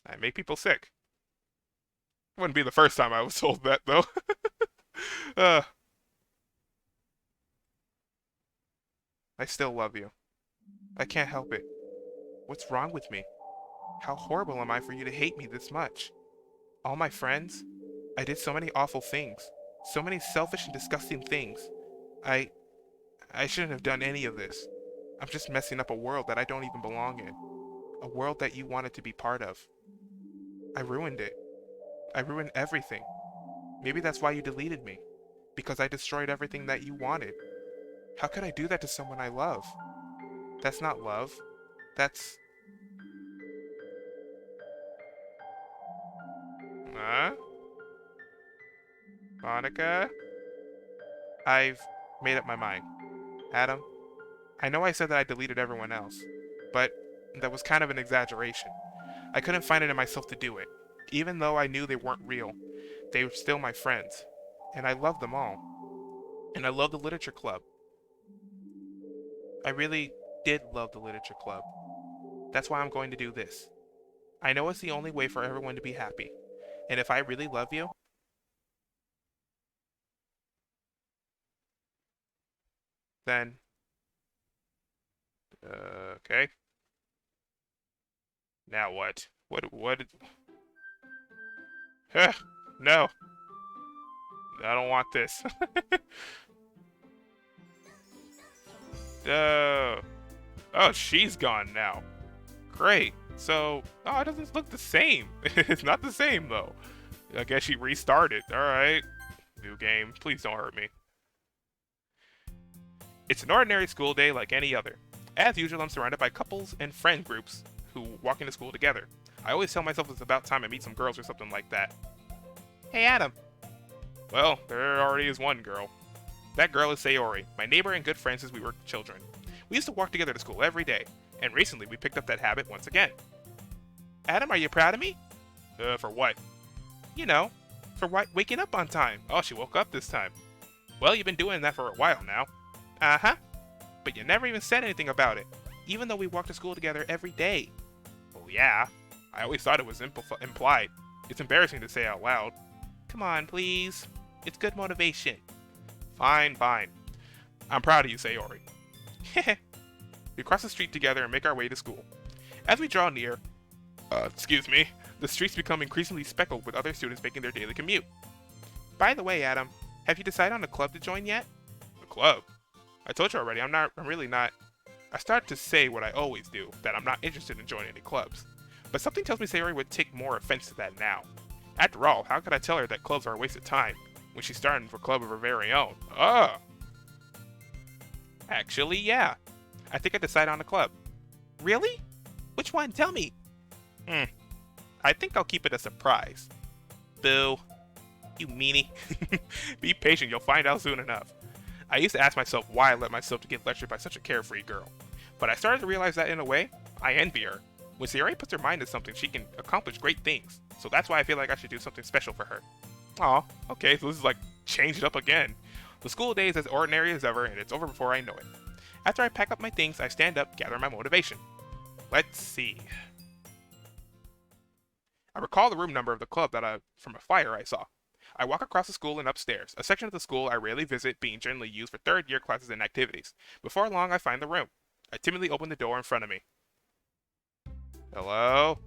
I make people sick. Wouldn't be the first time I was told that, though. uh, I still love you. I can't help it. What's wrong with me? How horrible am I for you to hate me this much? All my friends? I did so many awful things. So many selfish and disgusting things. I shouldn't have done any of this. I'm just messing up a world that I don't even belong in. A world that you wanted to be part of. I ruined it. I ruined everything. Maybe that's why you deleted me. Because I destroyed everything that you wanted. How could I do that to someone I love? That's not love. That's... Huh? Monica? I've made up my mind. Adam, I know I said that I deleted everyone else, but that was kind of an exaggeration. I couldn't find it in myself to do it. Even though I knew they weren't real, they were still my friends. And I loved them all. And I loved the literature club. I really did love the literature club. That's why I'm going to do this. I know it's the only way for everyone to be happy. And if I really love you, then... okay. Now what? What? No. I don't want this. Oh, she's gone now. Great. So, oh, it doesn't look the same. It's not the same, though. I guess she restarted. Alright. New game. Please don't hurt me. It's an ordinary school day like any other. As usual, I'm surrounded by couples and friend groups who walk into school together. I always tell myself it's about time I meet some girls or something like that. Hey, Adam. Well, there already is one girl. That girl is Sayori, my neighbor and good friend since we were children. We used to walk together to school every day, and recently we picked up that habit once again. Adam, are you proud of me? For what? You know, for waking up on time. Oh, she woke up this time. Well, you've been doing that for a while now. Uh-huh. but you never even said anything about it, even though we walk to school together every day. Well, yeah. I always thought it was implied. It's embarrassing to say out loud. Come on, please. It's good motivation. Fine, fine. I'm proud of you, Sayori. We cross the street together and make our way to school. As we draw near, the streets become increasingly speckled with other students making their daily commute. By the way, Adam, have you decided on a club to join yet? A club? I told you already, I'm really not. I started to say what I always do, that I'm not interested in joining any clubs. But something tells me Sayori would take more offense to that now. After all, how could I tell her that clubs are a waste of time when she's starting for a club of her very own? Actually, yeah. I think I decided on a club. Really? Which one? Tell me. I think I'll keep it a surprise. Boo. You meanie. Be patient, you'll find out soon enough. I used to ask myself why I let myself to get lectured by such a carefree girl. But I started to realize that in a way, I envy her. When Sayori puts her mind to something, she can accomplish great things. So that's why I feel like I should do something special for her. Aw, okay, so this is like, change it up again. The school day is as ordinary as ever, and it's over before I know it. After I pack up my things, I stand up, gather my motivation. Let's see. I recall the room number of the club from a flyer I saw. I walk across the school and upstairs, a section of the school I rarely visit being generally used for third-year classes and activities. Before long, I find the room. I timidly open the door in front of me. Hello?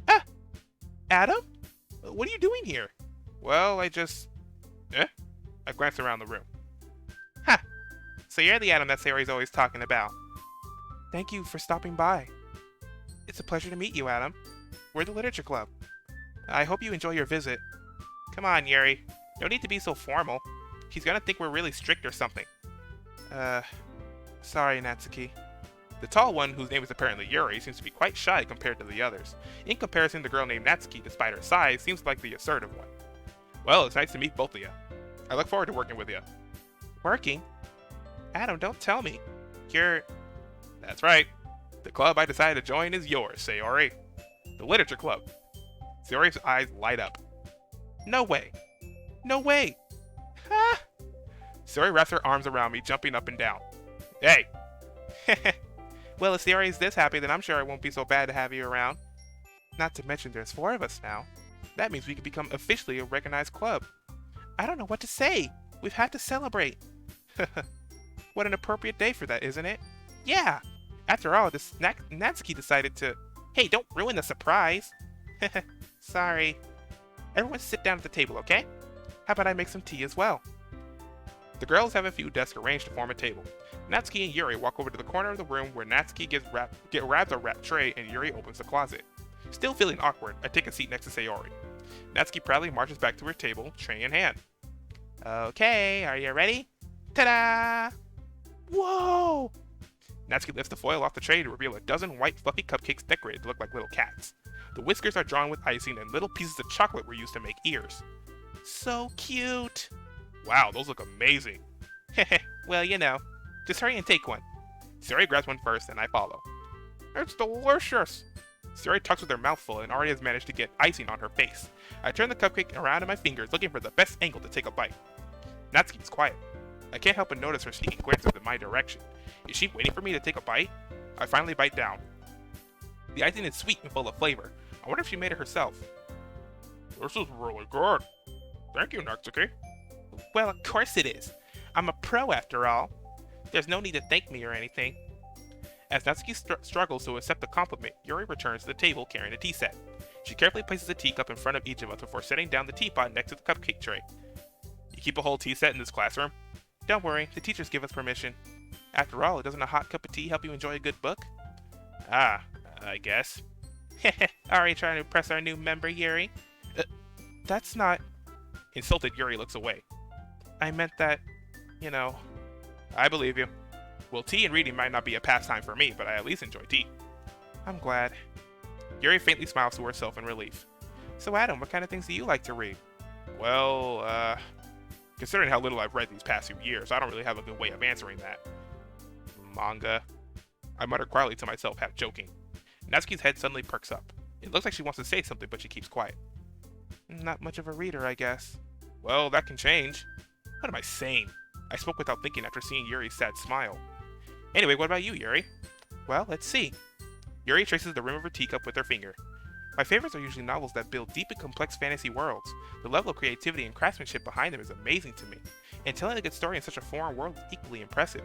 Ah! Adam? What are you doing here? Well, I glance around the room. Ha! So you're the Adam that Sayori's always talking about. Thank you for stopping by. It's a pleasure to meet you, Adam. We're the Literature Club. I hope you enjoy your visit. Come on, Yuri. No need to be so formal. She's gonna think we're really strict or something. Sorry, Natsuki. The tall one, whose name is apparently Yuri, seems to be quite shy compared to the others. In comparison, the girl named Natsuki, despite her size, seems like the assertive one. Well, it's nice to meet both of you. I look forward to working with you. Working? Adam, don't tell me. That's right. The club I decided to join is yours, Sayori. The Literature Club. Sayori's eyes light up. No way. No way. Ah! Sayori wraps her arms around me, jumping up and down. Hey! Well, if Sayori's this happy, then I'm sure it won't be so bad to have you around. Not to mention there's 4 of us now. That means we can become officially a recognized club. I don't know what to say. We've had to celebrate. What an appropriate day for that, isn't it? Yeah! After all, this Natsuki decided to... Hey, don't ruin the surprise! Sorry. Everyone sit down at the table, okay? How about I make some tea as well? The girls have a few desks arranged to form a table. Natsuki and Yuri walk over to the corner of the room where Natsuki grabs a wrapped tray and Yuri opens the closet. Still feeling awkward, I take a seat next to Sayori. Natsuki proudly marches back to her table, tray in hand. Okay, are you ready? Ta-da! Whoa! Natsuki lifts the foil off the tray to reveal a dozen white fluffy cupcakes decorated to look like little cats. The whiskers are drawn with icing and little pieces of chocolate were used to make ears. So cute! Wow, those look amazing. Heh well, you know. Just hurry and take one. Sayori grabs one first and I follow. It's delicious! Sayori talks with her mouth full and already has managed to get icing on her face. I turn the cupcake around in my fingers looking for the best angle to take a bite. Natsuki's quiet. I can't help but notice her sneaking glances in my direction. Is she waiting for me to take a bite? I finally bite down. The icing is sweet and full of flavor. I wonder if she made it herself. This is really good. Thank you, Natsuki. Well, of course it is. I'm a pro after all. There's no need to thank me or anything. As Natsuki struggles to accept the compliment, Yuri returns to the table carrying a tea set. She carefully places a teacup in front of each of us before setting down the teapot next to the cupcake tray. You keep a whole tea set in this classroom? Don't worry, the teachers give us permission. After all, doesn't a hot cup of tea help you enjoy a good book? Ah, I guess. Already trying to impress our new member, Yuri? That's not... Insulted, Yuri looks away. I meant that, you know... I believe you. Well, tea and reading might not be a pastime for me, but I at least enjoy tea. I'm glad. Yuri faintly smiles to herself in relief. So Adam, what kind of things do you like to read? Well, considering how little I've read these past few years, I don't really have a good way of answering that. Manga. I mutter quietly to myself, half joking. Natsuki's head suddenly perks up. It looks like she wants to say something, but she keeps quiet. Not much of a reader, I guess. Well, that can change. What am I saying? I spoke without thinking after seeing Yuri's sad smile. Anyway, what about you, Yuri? Well, let's see. Yuri traces the rim of her teacup with her finger. My favorites are usually novels that build deep and complex fantasy worlds. The level of creativity and craftsmanship behind them is amazing to me, and telling a good story in such a foreign world is equally impressive.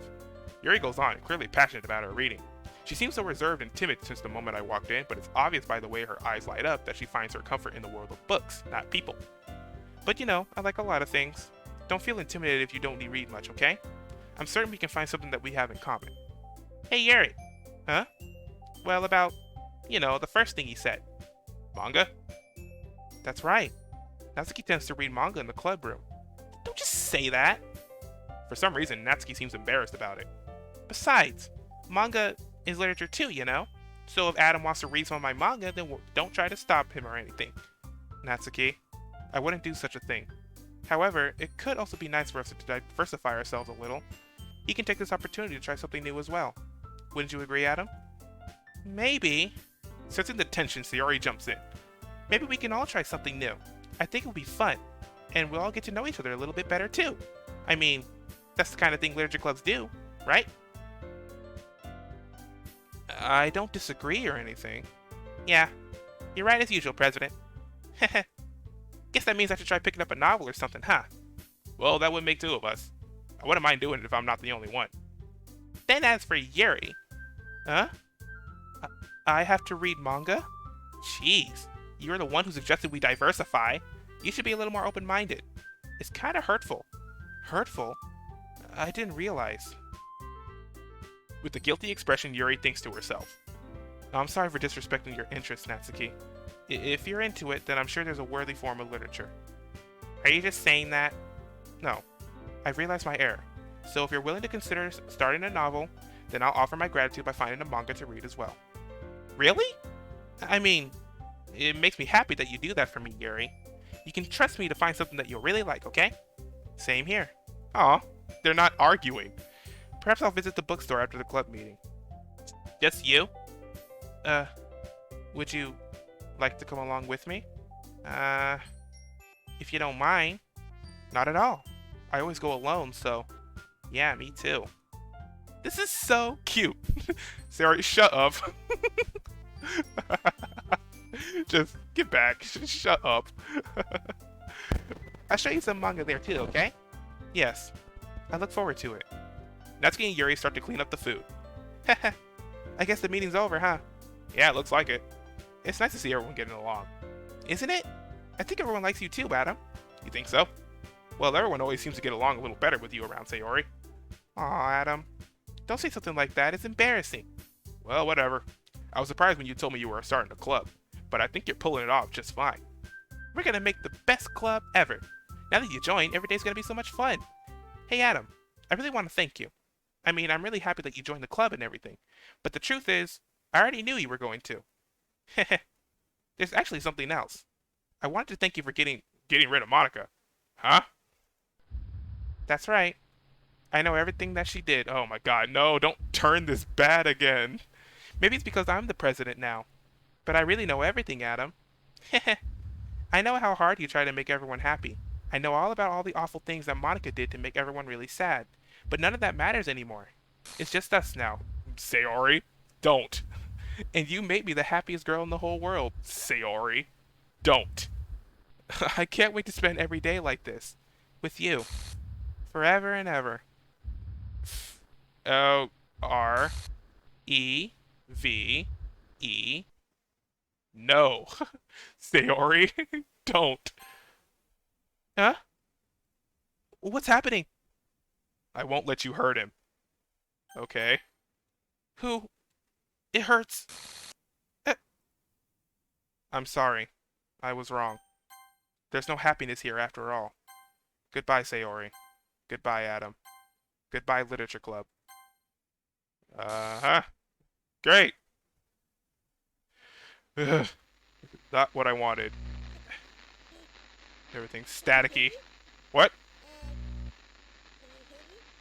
Yuri goes on, clearly passionate about her reading. She seems so reserved and timid since the moment I walked in, but it's obvious by the way her eyes light up that she finds her comfort in the world of books, not people. But you know, I like a lot of things. Don't feel intimidated if you don't read much, okay? I'm certain we can find something that we have in common. Hey Yuri! Huh? Well, about, the first thing he said. Manga? That's right. Natsuki tends to read manga in the club room. Don't just say that! For some reason, Natsuki seems embarrassed about it. Besides, manga is literature too, you know? So if Adam wants to read some of my manga, then don't try to stop him or anything. Natsuki, I wouldn't do such a thing. However, it could also be nice for us to diversify ourselves a little. He can take this opportunity to try something new as well. Wouldn't you agree, Adam? Maybe. Sensing the tension, Sayori jumps in. Maybe we can all try something new. I think it will be fun, and we'll all get to know each other a little bit better too. I mean, that's the kind of thing literature clubs do, right? I don't disagree or anything. Yeah, you're right as usual, President. Guess that means I should try picking up a novel or something, huh? Well, that would make two of us. I wouldn't mind doing it if I'm not the only one. Then as for Yuri... Huh? I have to read manga? Jeez, you're the one who suggested we diversify. You should be a little more open-minded. It's kind of hurtful. Hurtful? I didn't realize. With a guilty expression, Yuri thinks to herself. I'm sorry for disrespecting your interests, Natsuki. If you're into it, then I'm sure there's a worthy form of literature. Are you just saying that? No. I've realized my error. So if you're willing to consider starting a novel, then I'll offer my gratitude by finding a manga to read as well. Really? I mean, it makes me happy that you do that for me, Yuri. You can trust me to find something that you'll really like, okay? Same here. Aw, they're not arguing. Perhaps I'll visit the bookstore after the club meeting. Just you? Would you like to come along with me? If you don't mind. Not at all. I always go alone, so... Yeah, me too. This is so cute. Sarah, shut up. Just get back. Shut up. I'll show you some manga there too, okay? Yes. I look forward to it. Natsuki and Yuri start to clean up the food. I guess the meeting's over, huh? Yeah, it looks like it. It's nice to see everyone getting along. Isn't it? I think everyone likes you too, Adam. You think so? Well, everyone always seems to get along a little better with you around Sayori. Aw, Adam. Don't say something like that. It's embarrassing. Well, whatever. I was surprised when you told me you were starting a club, but I think you're pulling it off just fine. We're gonna make the best club ever. Now that you joined, every day's gonna be so much fun. Hey, Adam. I really want to thank you. I mean, I'm really happy that you joined the club and everything, but the truth is, I already knew you were going to. There's actually something else. I wanted to thank you for getting rid of Monica. Huh? That's right. I know everything that she did. Oh my god, no, don't turn this bad again. Maybe it's because I'm the president now. But I really know everything, Adam. I know how hard you try to make everyone happy. I know all about all the awful things that Monica did to make everyone really sad. But none of that matters anymore. It's just us now. Sayori, don't. And you made me the happiest girl in the whole world. Sayori, don't. I can't wait to spend every day like this. With you. Forever and ever. O-R-E-V-E. No. Sayori, don't. Huh? What's happening? I won't let you hurt him. Okay. Who? It hurts. Eh. I'm sorry. I was wrong. There's no happiness here after all. Goodbye, Sayori. Goodbye, Adam. Goodbye, Literature Club. Uh-huh. Great. Ugh. Not what I wanted. Everything's staticky. What?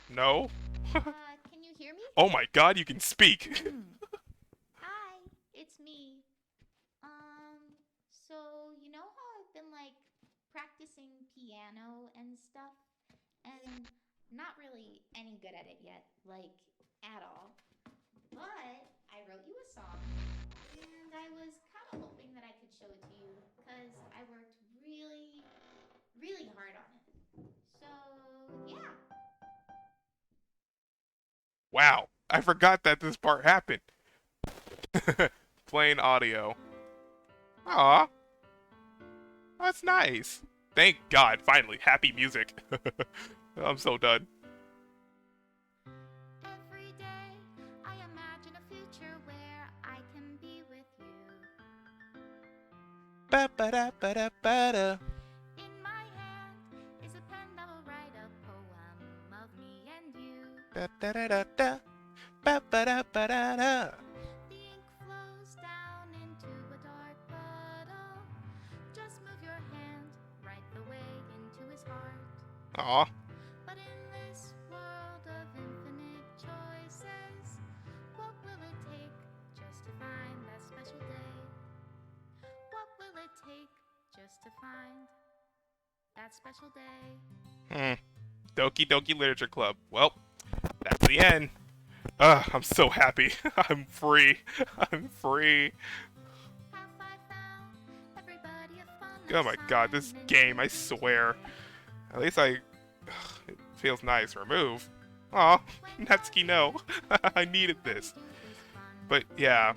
No? Can you hear me? Oh my god, you can speak! Hi, it's me. So you know how I've been like practicing piano and stuff, and not really any good at it yet, like at all. But I wrote you a song, and I was kind of hoping that I could show it to you because I worked really, really hard on it. So, yeah. Wow, I forgot that this part happened. Plain audio. Aw, that's nice. Thank God, finally, happy music. I'm so done. Every day I imagine a future where I can be with you. Ba ba da ba da ba da. In my hand is a pen that will write a poem of me and you. Da da da da da. Ba ba da ba da da. The ink flows down into a dark puddle. Just move your hand right the way into his heart. Aw. But in this world of infinite choices, what will it take just to find that special day? What will it take just to find that special day? Doki Doki Literature Club. Well, that's the end. I'm so happy. I'm free. I'm free. Have I found everybody a fun Oh my god, this game, I swear. At least it feels nice. Remove. Aw, Natsuki, no. I needed this. But yeah,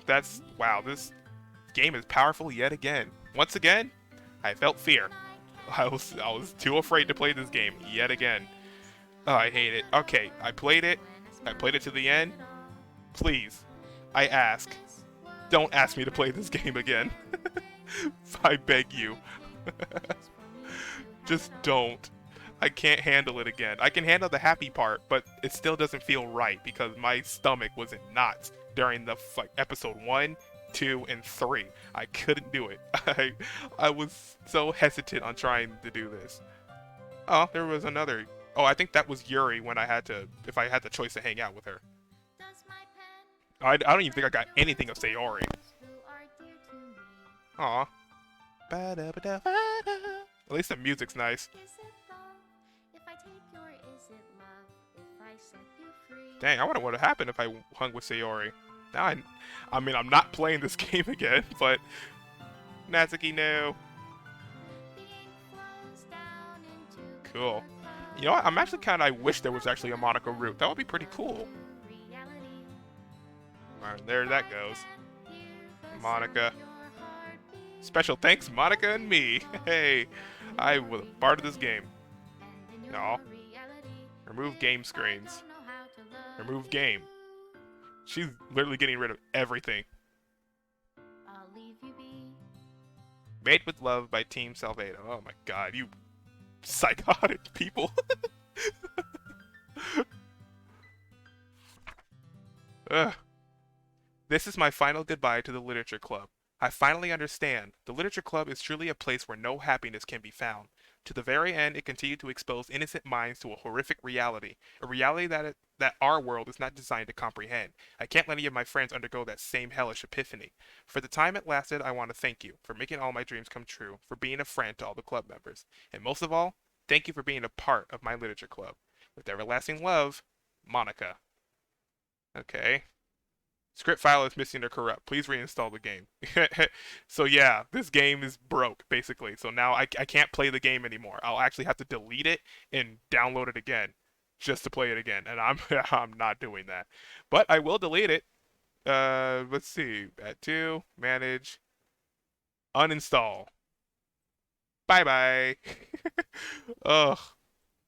wow, this game is powerful yet again. Once again, I felt fear. I was too afraid to play this game yet again. Oh, I hate it. Okay, I played it. I played it to the end. Please, I ask, don't ask me to play this game again. I beg you. Just don't. I can't handle it again. I can handle the happy part, but it still doesn't feel right because my stomach was in knots during the episode 1, 2, and 3. I couldn't do it. I was so hesitant on trying to do this. Oh, there was another. Oh, I think that was Yuri when if I had the choice to hang out with her. I don't even think I got anything of Sayori. Aw. Ba-da-ba-da-ba-da. At least the music's nice. Dang, I wonder what would happen if I hung with Sayori. Now I mean, I'm not playing this game again, but Natsuki, no. Cool. You know what? I'm actually I wish there was actually a Monaco route. That would be pretty cool. Alright, there that goes. Monica. Special thanks, Monica and me. Hey, I was a part of this game. No. Remove game screens. Remove game. She's literally getting rid of everything. Made with Love by Team Salvado. Oh my god, you psychotic people. Ugh. This is my final goodbye to the Literature Club. I finally understand. The Literature Club is truly a place where no happiness can be found. To the very end, it continued to expose innocent minds to a horrific reality, a reality that our world is not designed to comprehend. I can't let any of my friends undergo that same hellish epiphany. For the time it lasted, I want to thank you for making all my dreams come true, for being a friend to all the club members, and most of all, thank you for being a part of my Literature Club. With everlasting love, Monica. Okay. Script file is missing or corrupt. Please reinstall the game. So yeah, this game is broke, basically. So now I can't play the game anymore. I'll actually have to delete it and download it again just to play it again. And I'm not doing that. But I will delete it. Let's see. At 2, manage, uninstall. Bye-bye. Ugh.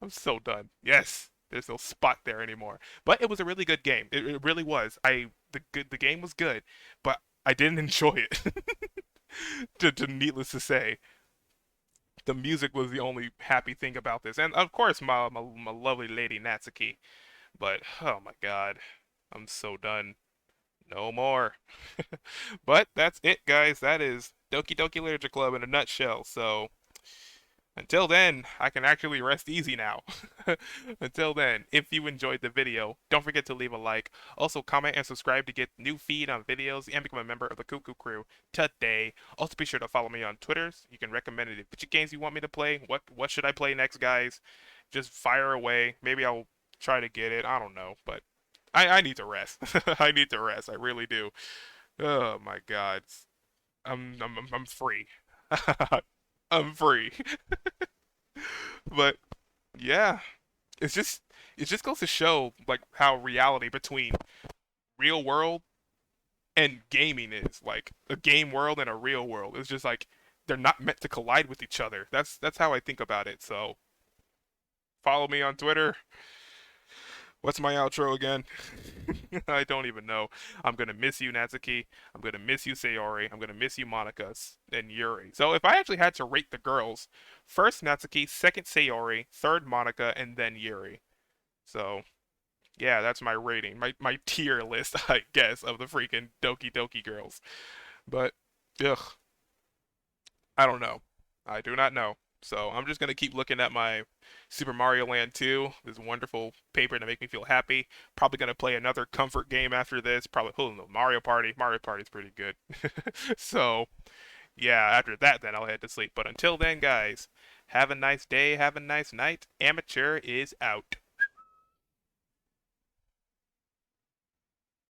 I'm so done. Yes, there's no spot there anymore. But it was a really good game. It really was. The game was good, but I didn't enjoy it. Needless to say, the music was the only happy thing about this, and of course my lovely lady Natsuki. But oh my god, I'm so done. No more. But that's it, guys. That is Doki Doki Literature Club in a nutshell. So. Until then, I can actually rest easy now. Until then, if you enjoyed the video, don't forget to leave a like. Also, comment and subscribe to get new feed on videos and become a member of the Cuckoo Crew today. Also, be sure to follow me on Twitter. So you can recommend any video games you want me to play. What should I play next, guys? Just fire away. Maybe I'll try to get it. I don't know, but I need to rest. I need to rest. I really do. Oh my God. I'm free. I'm free. But yeah, it's just it just goes to show like how reality between real world and gaming is like a game world and a real world. It's just like they're not meant to collide with each other. That's how I think about it. So follow me on Twitter. What's my outro again? I don't even know. I'm gonna miss you, Natsuki. I'm gonna miss you, Sayori. I'm gonna miss you, Monica and Yuri. So if I actually had to rate the girls, first Natsuki, second Sayori, third Monica, and then Yuri. So yeah, that's my rating, my tier list, I guess, of the freaking Doki Doki girls. But ugh, I don't know. I do not know. So I'm just gonna keep looking at my Super Mario Land 2, this wonderful paper to make me feel happy. Probably gonna play another comfort game after this. Probably Mario Party. Mario Party's pretty good. So yeah, after that then I'll head to sleep. But until then, guys, have a nice day, have a nice night. Amateur is out.